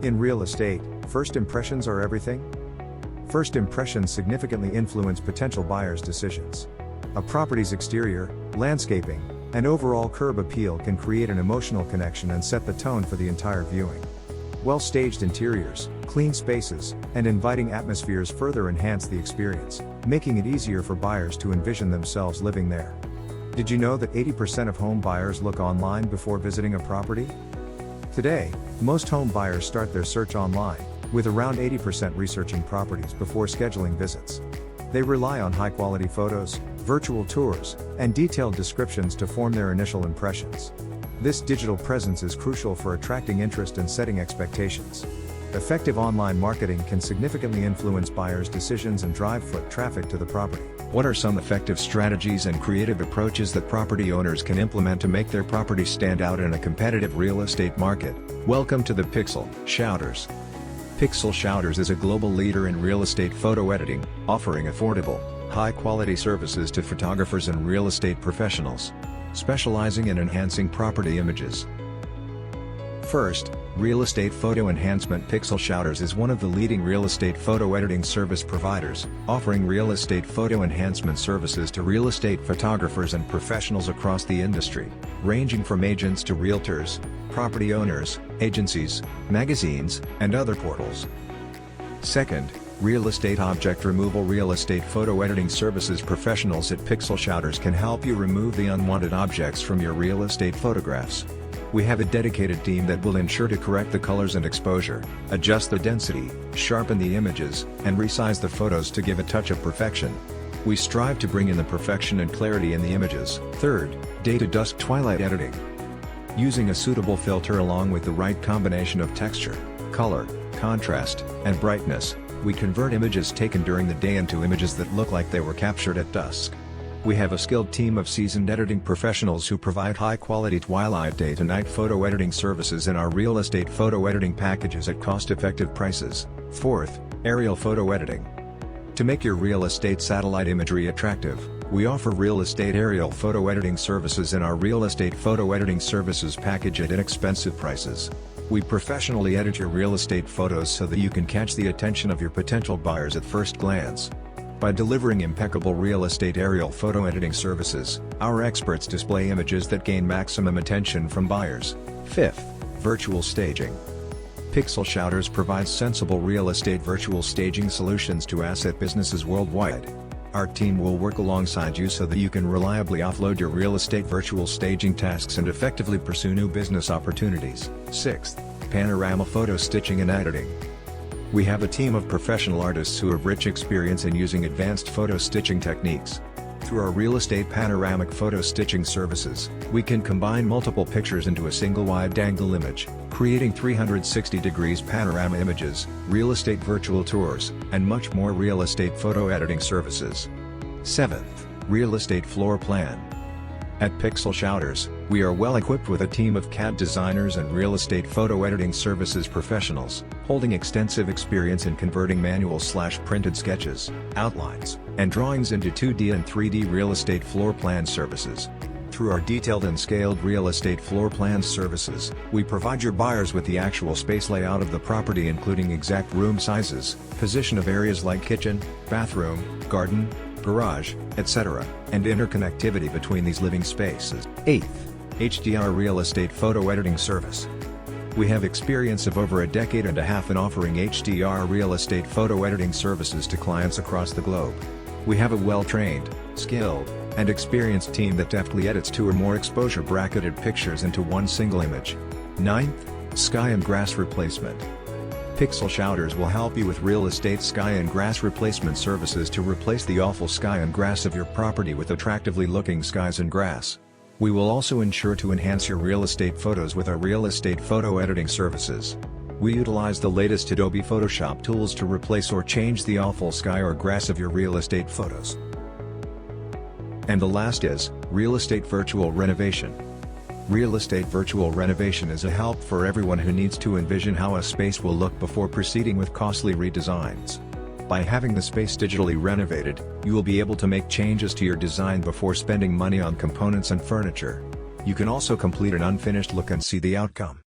In real estate, first impressions are everything. First impressions significantly influence potential buyers' decisions. A property's exterior, landscaping, and overall curb appeal can create an emotional connection and set the tone for the entire viewing. Well-staged interiors, clean spaces, and inviting atmospheres further enhance the experience, making it easier for buyers to envision themselves living there. Did you know that 80% of home buyers look online before visiting a property? Today, most home buyers start their search online, with around 80% researching properties before scheduling visits. They rely on high-quality photos, virtual tours, and detailed descriptions to form their initial impressions. This digital presence is crucial for attracting interest and setting expectations. Effective online marketing can significantly influence buyers' decisions and drive foot traffic to the property. What are some effective strategies and creative approaches that property owners can implement to make their property stand out in a competitive real estate market? Welcome to the PixelShouters. PixelShouters is a global leader in real estate photo editing, offering affordable, high-quality services to photographers and real estate professionals, specializing in enhancing property images. First, Real Estate Photo Enhancement. PixelShouters is one of the leading real estate photo editing service providers, offering real estate photo enhancement services to real estate photographers and professionals across the industry, ranging from agents to realtors, property owners, agencies, magazines, and other portals. Second, Real Estate Object Removal. Real estate photo editing services professionals at PixelShouters can help you remove the unwanted objects from your real estate photographs. We have a dedicated team that will ensure to correct the colors and exposure, adjust the density, sharpen the images, and resize the photos to give a touch of perfection. We strive to bring in the perfection and clarity in the images. Third, Day to Dusk Twilight Editing. Using a suitable filter along with the right combination of texture, color, contrast, and brightness, we convert images taken during the day into images that look like they were captured at dusk. We have a skilled team of seasoned editing professionals who provide high-quality twilight day-to-night photo editing services in our real estate photo editing packages at cost-effective prices. Fourth, Aerial Photo Editing. To make your real estate satellite imagery attractive, we offer real estate aerial photo editing services in our real estate photo editing services package at inexpensive prices. We professionally edit your real estate photos so that you can catch the attention of your potential buyers at first glance. By delivering impeccable real estate aerial photo editing services, our experts display images that gain maximum attention from buyers. Fifth, Virtual Staging. PixelShouters provides sensible real estate virtual staging solutions to asset businesses worldwide. Our team will work alongside you so that you can reliably offload your real estate virtual staging tasks and effectively pursue new business opportunities. Sixth, Panorama Photo Stitching and Editing. We have a team of professional artists who have rich experience in using advanced photo stitching techniques. Through our real estate panoramic photo stitching services, we can combine multiple pictures into a single wide-angle image, creating 360 degrees panorama images, real estate virtual tours, and much more. Real estate photo editing services. Seventh, Real Estate Floor Plan. At PixelShouters, we are well equipped with a team of CAD designers and real estate photo editing services professionals, holding extensive experience in converting manual/printed sketches, outlines, and drawings into 2D and 3D real estate floor plan services. Through our detailed and scaled real estate floor plan services, we provide your buyers with the actual space layout of the property, including exact room sizes, position of areas like kitchen, bathroom, garden, garage, etc., and interconnectivity between these living spaces. Eighth, HDR Real Estate Photo Editing Service. We have experience of over a decade and a half in offering HDR real estate photo editing services to clients across the globe. We have a well-trained, skilled, and experienced team that deftly edits 2 or more exposure bracketed pictures into one single image. Ninth, Sky and Grass Replacement. PixelShouters will help you with real estate sky and grass replacement services to replace the awful sky and grass of your property with attractively looking skies and grass. We will also ensure to enhance your real estate photos with our real estate photo editing services. We utilize the latest Adobe Photoshop tools to replace or change the awful sky or grass of your real estate photos. And the last is, Real Estate Virtual Renovation. Real Estate Virtual Renovation is a help for everyone who needs to envision how a space will look before proceeding with costly redesigns. By having the space digitally renovated, you will be able to make changes to your design before spending money on components and furniture. You can also complete an unfinished look and see the outcome.